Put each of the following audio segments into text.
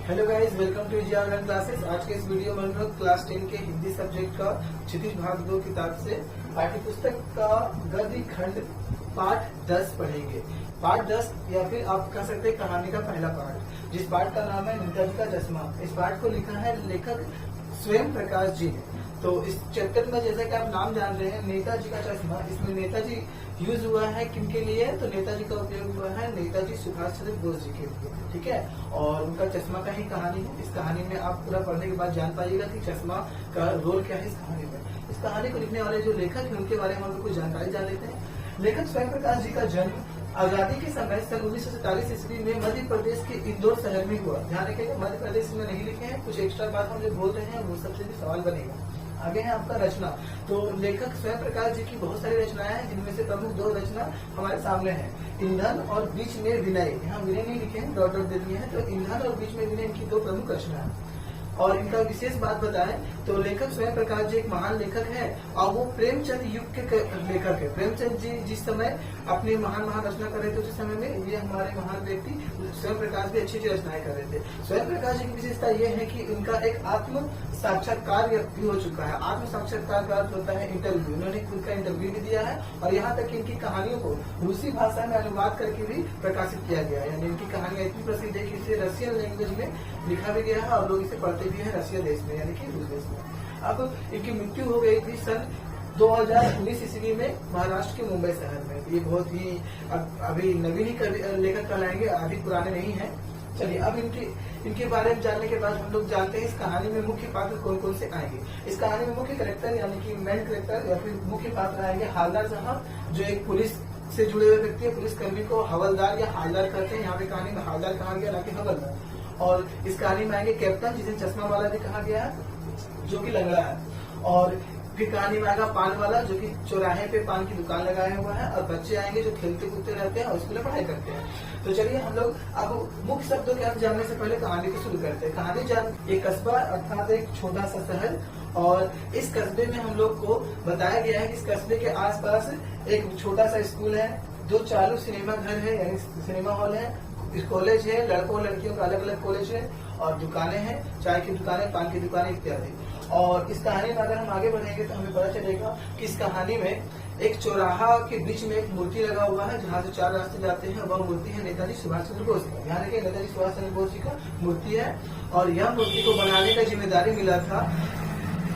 Hello guys, welcome to G online classes. आज के इस वीडियो में हम लोग क्लास 10 के हिंदी सब्जेक्ट का क्षितिज भाग 2 किताब से पाठ्य पुस्तक का गद्य खंड पाठ 10 पढ़ेंगे। पाठ 10 या फिर आप कह सकते हैं कहानी का पहला पाठ, जिस पाठ का नाम है नेताजी का चश्मा। इस पाठ को लिखा है लेखक स्वयं प्रकाश जी ने। तो इस चैप्टर में जैसा कि आप नाम जान रहे हैं नेताजी का चश्मा, इसमें नेताजी यूज हुआ है किनके लिए? तो नेताजी का उपयोग हुआ है नेताजी सुभाष चंद्र बोस जी के लिए, ठीक है। और उनका चश्मा का ही कहानी है। इस कहानी में आप पूरा पढ़ने के बाद जान पाइएगा कि चश्मा का रोल क्या है इस कहानी में। इस कहानी को लिखने वाले जो लेखक हैं उनके बारे में हम लोग कुछ जानकारी जान लेते हैं। लेखक स्वयं प्रकाश जी का जन्म आजादी के समय सन 1947 ईस्वी में मध्य प्रदेश के इंदौर शहर में हुआ। ध्यान रखिएगा, मध्य प्रदेश में नहीं लिखे हैं, कुछ एक्स्ट्रा बात हम जो बोल रहे हैं वो सबसे भी सवाल बनेगा। आगे है आपका रचना। तो लेखक स्वयं प्रकाश जी की बहुत सारी रचनाएं हैं, जिनमें से प्रमुख 2 रचना हमारे सामने है, ईंधन और बीच में विनय। यहाँ विनय नहीं लिखे हैं, डॉट डॉट दे दिए हैं। तो ईंधन और बीच में विनय इनकी 2 प्रमुख रचना है। और इनका विशेष बात बताएं तो लेखक स्वयं प्रकाश जी एक महान लेखक है और वो प्रेमचंद युग के लेखक है। प्रेमचंद जी जिस समय अपनी महान रचना कर रहे थे उस समय में ये हमारे महान व्यक्ति स्वयं प्रकाश भी अच्छी रचनाएं कर रहे थे। स्वयं प्रकाश जी की विशेषता ये है कि इनका एक आत्म साक्षात्कार भी हो चुका है। आत्म साक्षात्कार का अर्थ होता है इंटरव्यू। इन्होंने खुद का इंटरव्यू भी दिया है और यहाँ तक कि इनकी कहानियों को रूसी भाषा में अनुवाद करके भी प्रकाशित किया गया है। यानी इनकी कहानियां इतनी प्रसिद्ध है कि इसे रशियन लैंग्वेज में लिखा भी गया है और लोग इसे पढ़ते भी है रशिया देश में, यानी कि रूस देश में। अब इनकी मृत्यु हो गई थी सन 2019 ईस्वी में महाराष्ट्र के मुंबई शहर में। ये बहुत ही अभी नवीन ही लेखक कहलाएंगे, अभी पुराने नहीं है। चलिए अब इनके बारे में जानने के बाद हम लोग जानते हैं इस कहानी में मुख्य पात्र कौन कौन से आएंगे। इस कहानी में मुख्य कैरेक्टर यानी कि मेन कैरेक्टर या फिर मुख्य पात्र आएंगे हालदार साहब, जो एक पुलिस से जुड़े हुए व्यक्ति है। पुलिस कर्मी को हवलदार या हालदार कहते हैं। यहाँ पे कहानी में हालदार कहा गया, ना कि हवलदार। और इस कहानी में आएंगे कैप्टन, जिसे चश्मा वाला भी कहा गया है, जो कि लंगड़ा है। और फिर कहानी में आएगा पान वाला, जो कि चौराहे पे पान की दुकान लगाया हुआ है। और बच्चे आएंगे जो खेलते कूदते रहते हैं और स्कूल में पढ़ाई करते हैं। तो चलिए हम लोग अब मुख्य शब्दों के अर्थ जानने से पहले कहानी को शुरू करते हैं। कहानी एक कस्बा अर्थात एक छोटा सा शहर, और इस कस्बे में हम लोग को बताया गया है कि इस कस्बे के आसपास एक छोटा सा स्कूल है, 2 चालू सिनेमा घर है यानी सिनेमा हॉल है, कॉलेज है, लड़कों लड़कियों का अलग अलग कॉलेज है, और दुकानें हैं, चाय की दुकानें, पान की दुकानें इत्यादि। और इस कहानी में अगर हम आगे बढ़ेंगे तो हमें पता चलेगा कि इस कहानी में एक चौराहा के बीच में एक मूर्ति लगा हुआ है, जहाँ से 4 रास्ते जाते हैं। वह मूर्ति है नेताजी सुभाष चंद्र बोस का। ध्यान रखिए, नेताजी सुभाष चंद्र बोस जी का मूर्ति है। और यह मूर्ति को बनाने का जिम्मेदारी मिला था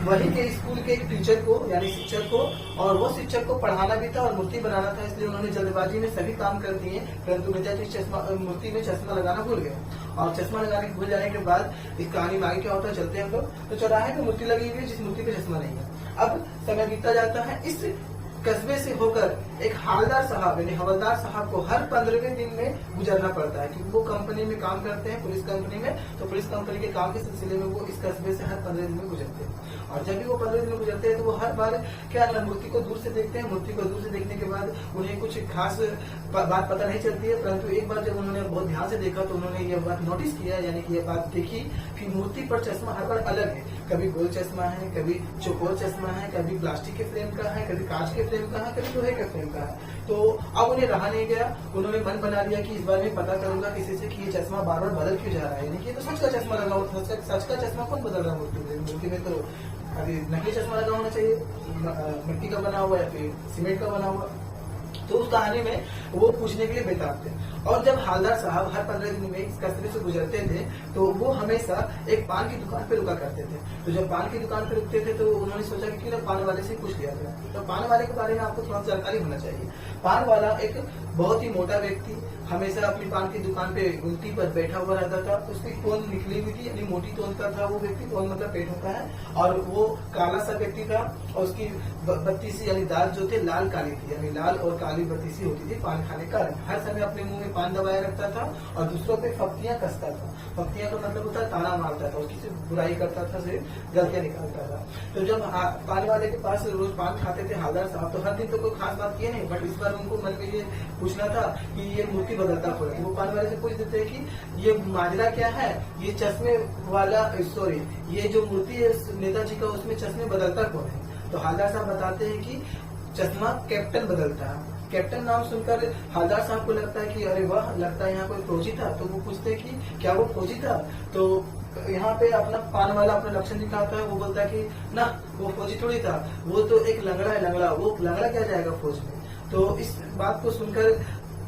वही के स्कूल के एक टीचर को यानी शिक्षक को, और वो शिक्षक को पढ़ाना भी था और मूर्ति बनाना था। इसलिए उन्होंने जल्दबाजी में सभी काम कर दिए, परंतु नेताजी मूर्ति में चश्मा लगाना भूल गए। और चश्मा लगाने भूल जाने के बाद इस कहानी में आगे क्या होता है चलते हैं हम लोग। तो चौराहे पे मूर्ति लगी हुई है जिस मूर्ति पे चश्मा नहीं है। अब समय बीतता जाता है। इस कस्बे से होकर एक हालदार साहब यानी हवलदार साहब को हर 15वें दिन में गुजरना पड़ता है, क्योंकि वो कंपनी में काम करते हैं, पुलिस कंपनी में। तो पुलिस कंपनी के काम के सिलसिले में वो इस कस्बे से हर 15 दिन में गुजरते हैं। और जब भी वो 15 दिन में गुजरते हैं तो वो हर बार क्या मूर्ति को दूर से देखते हैं। मूर्ति को दूर से देखने के बाद उन्हें कुछ खास बात पता नहीं चलती है, परंतु एक बार जब उन्होंने बहुत ध्यान से देखा तो उन्होंने ये बात नोटिस किया, यानी कि ये बात देखी कि मूर्ति पर चश्मा हर बार अलग है। कभी गोल चश्मा है, कभी चौकोर चश्मा है, कभी प्लास्टिक के फ्रेम का है, कभी कांच के फ्रेम का है, कभी लोहे के फ्रेम का है। तो अब उन्हें रहा नहीं गया, उन्होंने मन बना लिया कि इस बार मैं पता करूंगा किसी से कि ये चश्मा बार बार बदल क्यों जा रहा है। यानी कि ये तो सच का चश्मा लगा हुआ, सच का चश्मा कौन बदल रहा है मूर्ति में? तो अभी नकली चश्मा लगा होना चाहिए, मिट्टी का बना हुआ या फिर सीमेंट का बना हुआ। तो उस कहानी में वो पूछने के लिए बेताब थे। और जब हालदार साहब हर 15 दिन में इस कस्बे से गुजरते थे तो वो हमेशा एक पान की दुकान पे रुका करते थे। तो जब पान की दुकान पे रुकते थे तो उन्होंने सोचा कि क्यों ना पान वाले से पूछ लिया जाए। तो पान वाले के बारे में आपको थोड़ा जानकारी होना चाहिए। पान वाला एक बहुत ही मोटा व्यक्ति, हमेशा अपनी पान की दुकान पे गुमटी पर बैठा हुआ रहता था। उसकी तोंद निकली हुई थी, यानी मोटी तोंद का था वो व्यक्ति, तोंद मतलब पेट होता है। और वो काला सा व्यक्ति था और उसकी बत्तीसी यानी दांत जो थे लाल काली थी, यानी लाल और काली बत्तीसी होती थी पान खाने का। हर समय अपने मुंह में पान दबाए रखता था और दूसरों पे फप्तियां कसता था। फप्तियां का मतलब होता है ताना मारता था, उसकी से बुराई करता था, से गलतियां निकालता था। तो जब पान वाले के पास रोज पान खाते थे हालदार साहब, तो हर दिन तो कोई खास बात किए नहीं, बट इस बार उनको मन में ये पूछना था कि ये मूर्ति बदलता कौन है। वो पान वाले से पूछ देते हैं कि ये माजरा क्या है, ये चश्मे वाला सॉरी ये जो मूर्ति है नेताजी का उसमें चश्मे बदलता कौन है? तो हालदार साहब बताते हैं कि चश्मा कैप्टन बदलता है। कैप्टन नाम सुनकर हवलदार साहब को लगता है कि अरे वाह, लगता है यहाँ कोई फौजी था। तो वो पूछते हैं कि क्या वो फौजी था? तो यहाँ पे अपना पान वाला अपना लक्षण दिखाता है। वो बोलता है कि ना, वो फौजी थोड़ी था, वो तो एक लंगड़ा है। लंगड़ा, वो लंगड़ा क्या जाएगा फौज में? तो इस बात को सुनकर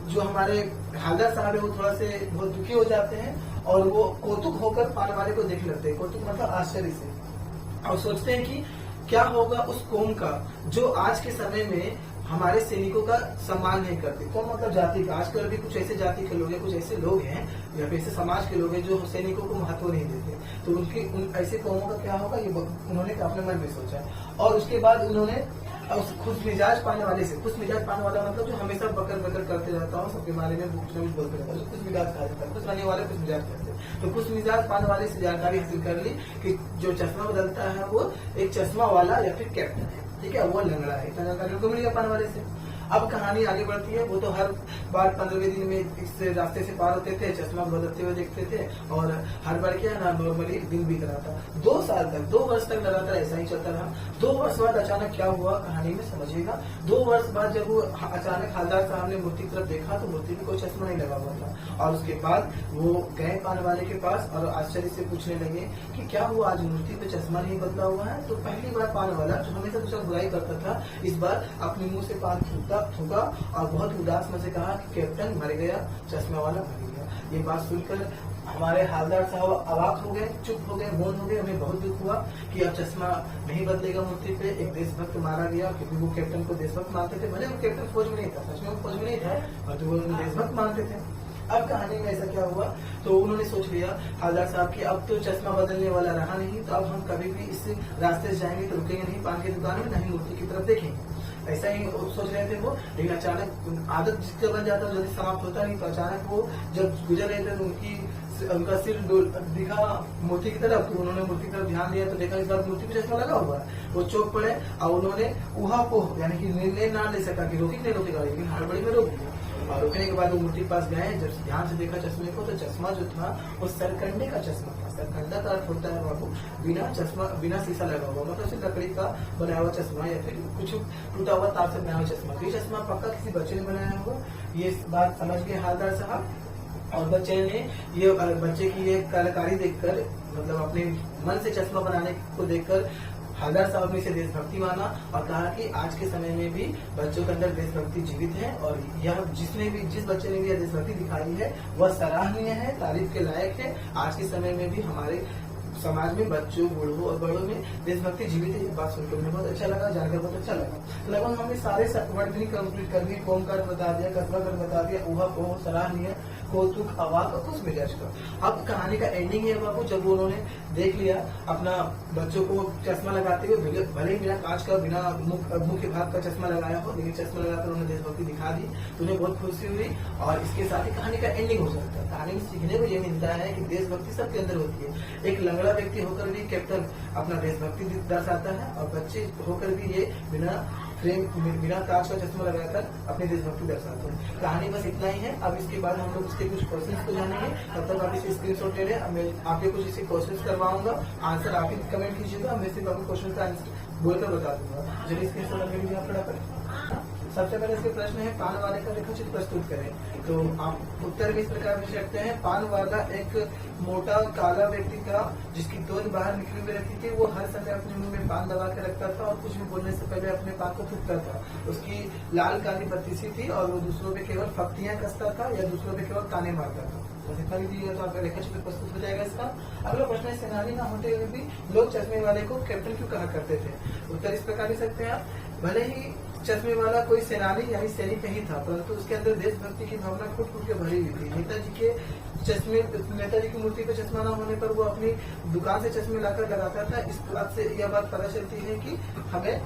जो हमारे हवलदार साहब है वो थोड़ा से बहुत दुखी हो जाते हैं और वो कौतुक होकर पान वाले को देख लेते हैं। कौतुक मतलब आश्चर्य से, और सोचते हैं कि क्या होगा उस कौम का जो आज के समय में हमारे सैनिकों का सम्मान नहीं करती। कौन मतलब जाति का। आजकल भी कुछ ऐसे जाति के लोग हैं, कुछ ऐसे लोग हैं या फिर ऐसे समाज के लोग हैं जो सैनिकों को महत्व नहीं देते। तो उन ऐसे कौमों का क्या होगा, ये उन्होंने अपने मन में सोचा। और उसके बाद उन्होंने खुश मिजाज पाने वाले से, खुश मिजाज पाने वाला मतलब जो हमेशा बकर बकर करते रहता हूँ, सबके बारे में कुछ न कुछ बोलते रहता है, खुश मिजाज खा देता है। खुश रहने वाले खुश मिजाज करते। तो खुश मिजाज पाने वाले से जानकारी हासिल कर ली कि जो चश्मा बदलता है वो एक चश्मा वाला या फिर कैप्टन है, ठीक है, वो लंगड़ा है। इतना जानकारी उनको मिल गया पान वाले से। अब कहानी आगे बढ़ती है। वो तो हर बार 15वें दिन में इस रास्ते से पार होते थे, चश्मा बदलते हुए देखते थे और हर बार क्या ना नॉर्मली दिन बीत रहा था। 2 साल तक, 2 वर्ष तक लगातार ऐसा ही चलता रहा। 2 वर्ष बाद अचानक क्या हुआ कहानी में समझिएगा। 2 वर्ष बाद जब वो अचानक हवलदार साहब ने मूर्ति की तरफ देखा तो मूर्ति में कोई चश्मा नहीं लगा हुआ था। और उसके बाद वो गए पान वाले के पास और आश्चर्य से पूछने लगे कि क्या हुआ, आज मूर्ति पे चश्मा नहीं बदला हुआ है? तो पहली बार पान वाला जो हमेशा दूसरा बुराई करता था, इस बार अपने मुंह से पान थूका और बहुत उदास में से कहा कि कैप्टन मर गया, चश्मा वाला मर गया। ये बात सुनकर हमारे हवलदार साहब अवाक हो गए, चुप हो गए, मौन हो गए। हमें बहुत दुख हुआ कि अब चश्मा नहीं बदलेगा मूर्ति पे। एक देशभक्त मारा गया क्योंकि वो कैप्टन को देशभक्त मानते थे। भले वो कैप्टन फौज में नहीं था, सच में वो फौज में नहीं था, और तो वो देशभक्त मानते थे। अब कहानी में ऐसा क्या हुआ, तो उन्होंने सोच लिया हवलदार साहब की अब तो चश्मा बदलने वाला रहा नहीं, तो अब हम कभी भी इस रास्ते से जाएंगे तो रुकेंगे नहीं पान की दुकान में, नहीं मूर्ति की तरफ देखेंगे। ऐसा ही सोच रहे थे वो। लेकिन अचानक आदत जिसका बन जाता है जल्दी समाप्त होता नहीं, तो अचानक वो जब गुजर रहे थे तो उनका सिर दिखा मूर्ति की तरफ। तो उन्होंने मूर्ति की तरफ ध्यान दिया तो देखा इस बार मूर्ति पे चश्मा लगा हुआ है। वो चौक पड़े और उन्होंने उहा को यानी कि निर्णय ना ले सका कि रोकी नहीं रोकेगा, लेकिन हड़बड़ी में रोक दिया। और रुकने के बाद वो मूर्ति के पास गए, जब ध्यान से देखा चश्मे को तो चश्मा जो था वो सरकंडे का चश्मा था। सरकंडा का अर्थ होता है बाबू बिना चश्मा, बिना शीशा लगा हुआ, मतलब सिर्फ लकड़ी का बनाया हुआ चश्मा या फिर कुछ टूटा हुआ तार से बनाया हुआ चश्मा। तो ये चश्मा पक्का किसी बच्चे ने बनाया होगा। ये बात समझ गए हवलदार साहब और बच्चे ने ये बच्चे की ये कलाकारी देखकर, मतलब अपने मन से चश्मा बनाने को देखकर हवलदार साहब ने इसे देशभक्ति माना और कहा कि आज के समय में भी बच्चों के अंदर देशभक्ति जीवित है और यह जिस बच्चे ने भी यह देशभक्ति दिखाई है वह सराहनीय है, तारीफ के लायक है। आज के समय में भी हमारे समाज में बच्चों, बूढ़ों और बड़ों में देशभक्ति जीवित है। ये बात सुनकर मुझे बहुत अच्छा लगा, जानकर बहुत अच्छा लगा। लगभग हमने सारे वर्ड भी कंप्लीट कर दिए। कौम का बता दिया, कस्बा का बता दिया, ऊहा को सराहनीय, कौतुक, अवाक और खुश मिजाज का। अब कहानी का एंडिंग है बाबू, जब उन्होंने देख लिया अपना बच्चों को चश्मा लगाते हुए, भले ही बिना कांच का, बिना मुख्य भाग का चश्मा लगाया हो, लेकिन चश्मा लगाकर उन्होंने देशभक्ति दिखा दी तो उन्हें बहुत खुशी हुई। और इसके साथ ही कहानी का एंडिंग हो सकता है। कहानी में सीखने को ये मिलता है कि देशभक्ति सबके अंदर होती है। एक लंगड़ा व्यक्ति होकर भी कैप्टन अपना देशभक्ति दर्शाता है और बच्चे होकर भी ये बिना कांच का चश्मा लगाकर अपनी देशभक्ति दर्शाते हैं। कहानी बस इतना ही है। अब इसके बाद हम लोग इसके कुछ क्वेश्चंस को जानेंगे। तब तक आप इसे स्क्रीनशॉट ले लें। मैं आपके कुछ इसे क्वेश्चंस करवाऊंगा, आंसर आप ही कमेंट कीजिएगा, मैं सिर्फ आपको क्वेश्चन का आंसर बोलकर बता दूंगा। चलिए स्क्रीनशॉट लगा लीजिए आप फटाफट। सबसे पहले इसके प्रश्न है पान वाले का रेखाचित्र प्रस्तुत करें। तो आप उत्तर भी इस प्रकार पूछ सकते हैं। पान वाला एक मोटा काला व्यक्ति था जिसकी तोंद बाहर निकली हुई रहती थी। वो हर समय अपने मुंह में पान दबा के रखता था और कुछ भी बोलने से पहले अपने पान को थूकता था। उसकी लाल काली बत्तीसी थी और वो दूसरों पे केवल फप्तियां कसता था या दूसरों पे केवल ताने मारता था। बस इतना भी दिया तो आपका रेखाचित्र प्रस्तुत हो जाएगा इसका। अगला प्रश्न है सेनानी न होते हुए भी लोग चश्मे वाले को कैप्टन क्यों कहा करते थे? उत्तर इस प्रकार दे सकते हैं आप। भले ही चश्मे वाला कोई सेनानी यानी सैनिक नहीं था, परंतु उसके अंदर देशभक्ति की भावना फूट फूट के भरी हुई थी। नेताजी की मूर्ति पे चश्मा न होने पर वो अपनी दुकान से चश्मे लाकर लगाता था। इस बात से यह बात पता चलती है कि हमें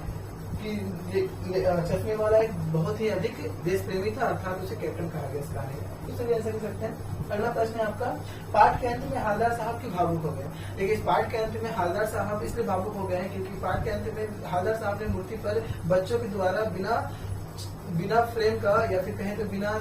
चश्मे वाला एक बहुत ही अधिक देश प्रेमी था, अर्थात उसे कैप्टन कहा गया इस कहानी में। तो चलिए ऐसा कर सकते हैं। अगला प्रश्न है आपका, पाठ के अंत में हवलदार साहब क्यों भावुक हो गए? देखिए, इस पाठ के अंत में हवलदार साहब इसलिए भावुक हो गए हैं क्योंकि पाठ के अंत में हवलदार साहब ने मूर्ति पर बच्चों के द्वारा बिना फ्रेम का या फिर कहें तो बिना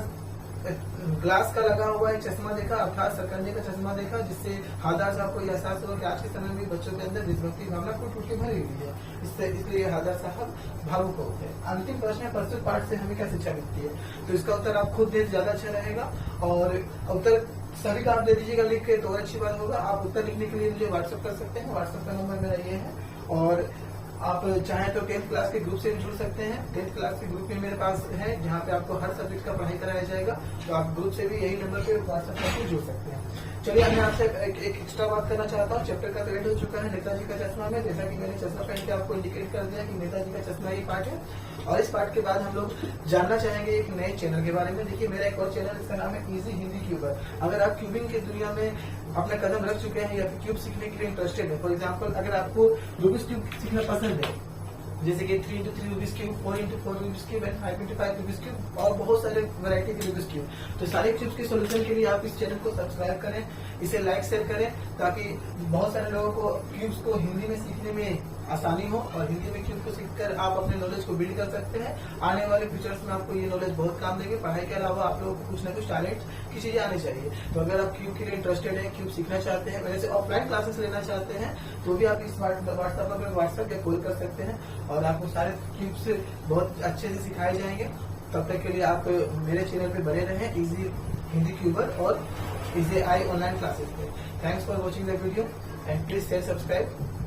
ग्लास का लगा हुआ एक चश्मा देखा, अर्थात सरकंडे का चश्मा देखा, जिससे हादार साहब को एहसास हुआ कि आज के समय में बच्चों के अंदर देशभक्ति भावना टूट के भरी हुई है, इसलिए हादार साहब भावुक हो गए। अंतिम प्रश्न है, प्रस्तुत पाठ से हमें क्या शिक्षा मिलती है? तो इसका उत्तर आप खुद दे ज्यादा अच्छा रहेगा, और उत्तर सभी का आप दे दीजिएगा लिख के, तो और अच्छी बात होगा। आप उत्तर लिखने के लिए मुझे व्हाट्सएप कर सकते हैं, व्हाट्सएप का नंबर मेरा ये है। और आप चाहें तो 10th क्लास के ग्रुप से भी जुड़ सकते हैं। 10th क्लास के ग्रुप में मेरे पास है, जहाँ पे आपको हर सब्जेक्ट का पढ़ाई कराया जाएगा, तो आप ग्रुप से भी यही नंबर पे व्हाट्सएप करके जुड़ सकते हैं। चलिए, मैं आपसे एक एक्स्ट्रा बात करना चाहता हूँ। चैप्टर का तो एंड हो चुका है नेताजी का चश्मा में, जैसा कि मैंने चश्मा पहन के आपको इंडिकेट कर दिया कि नेताजी का चश्मा ही पार्ट है। और इस पार्ट के बाद हम लोग जानना चाहेंगे एक नए चैनल के बारे में। देखिए, मेरा एक और चैनल, इसका नाम है इजी हिंदी क्यूबर। अगर आप क्यूबिंग की दुनिया में अपना कदम रख चुके हैं या फिर क्यूब सीखने के लिए इंटरेस्टेड है, फॉर एग्जाम्पल अगर आपको रूबिक्स क्यूब सीखना पसंद है, जैसे कि 3x3 Rubik's cube, 4x4 Rubik's cube and 5x5 Rubik's cube, और बहुत सारे वैरायटी के रूबिक्स क्यूब, तो सारे क्यूब्स के सोल्यूशन के लिए आप इस चैनल को सब्सक्राइब करें, इसे लाइक शेयर करें, ताकि बहुत सारे लोगों को क्यूब्स को हिंदी में सीखने में आसानी हो, और हिंदी में क्यूब को सीखकर आप अपने नॉलेज को बिल्ड कर सकते हैं। आने वाले फ्यूचर्स में आपको ये नॉलेज बहुत काम देंगे। पढ़ाई के अलावा आप लोगों को कुछ ना कुछ टैलेंट की चीजें आनी चाहिए। तो अगर आप क्यूब के लिए इंटरेस्टेड है, क्यूब सीखना चाहते हैं, वैसे ऑफलाइन क्लासेस लेना चाहते हैं, तो भी आप इस व्हाट्सएप पर व्हाट्सएप या कॉल कर सकते हैं, और आपको सारे क्यूब्स बहुत अच्छे से सिखाए जाएंगे। तब तक के लिए आप मेरे चैनल पे बने रहें, इजी हिंदी क्यूबर और इजी आई ऑनलाइन क्लासेस पे। Thanks for watching the video and please share, subscribe.